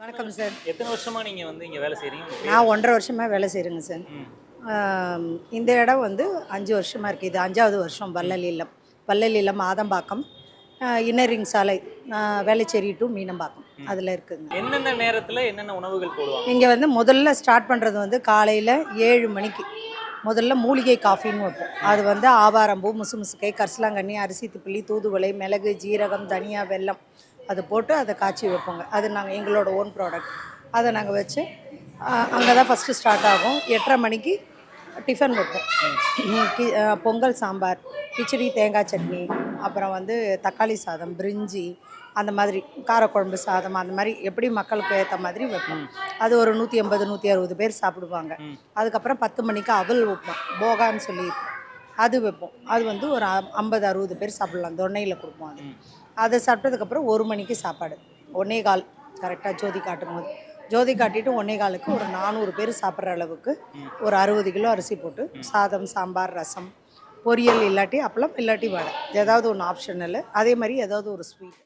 வணக்கம் சார். எத்தனை வருஷமா நீங்க இங்க வேலை செய்றீங்க? நான் 1.5 வருஷமா வேலை செய்கிறேங்க சார். இந்த இடம் 5 வருஷமா இருக்குது. இது 5வது வருஷம். வள்ளல் இல்லம் ஆதம்பாக்கம், இன்னர் ரிங் சாலை, வேளச்சேரி டு மீனம்பாக்கம் அதில் இருக்குதுங்க. என்னென்ன நேரத்தில் என்னென்ன உணவுகள் போடுவாங்க? இங்கே முதல்ல ஸ்டார்ட் பண்ணுறது காலையில் 7 மணிக்கு முதல்ல மூலிகை காஃபின்னு வைப்போம். அது ஆவாரம்பூ, முசுமுசுக்கை, கரிசலாங்கண்ணி, அரிசி திப்பிலி, தூதுவளை, மிளகு, ஜீரகம், தனியா, வெல்லம் அதை போட்டு அதை காய்ச்சி வைப்போங்க. அது நாங்கள் எங்களோட ஓன் ப்ராடக்ட். அதை நாங்கள் வச்சு அங்கே தான் ஃபஸ்ட்டு ஸ்டார்ட் ஆகும். 8:30 மணிக்கு டிஃபன் வைப்போம். பொங்கல், சாம்பார், கிச்சடி, தேங்காய் சட்னி, அப்புறம் தக்காளி சாதம், பிரிஞ்சி, அந்த மாதிரி காரக்குழம்பு சாதம், அந்த மாதிரி எப்படி மக்களுக்கு ஏற்ற மாதிரி வைப்போம். அது ஒரு 180 160 பேர் சாப்பிடுவாங்க. அதுக்கப்புறம் 10 மணிக்கு அவல் வைப்போம், போகான்னு சொல்லி அது வைப்போம். அது ஒரு 50 60 பேர் சாப்பிட்லாம். தொன்னையில் கொடுப்போம். அதை சாப்பிட்டதுக்கப்புறம் 1 மணிக்கு சாப்பாடு, 1:15 கரெக்டாக ஜோதி காட்டும் போது. ஜோதி காட்டிட்டு 1:15க்கு ஒரு 400 பேர் சாப்பிட்ற அளவுக்கு ஒரு 60 கிலோ அரிசி போட்டு சாதம், சாம்பார், ரசம், பொரியல், இல்லாட்டி அப்பளம், இல்லாட்டி வடை, ஏதாவது ஒன்று ஆப்ஷனல். அதே மாதிரி ஏதாவது ஒரு ஸ்வீட்.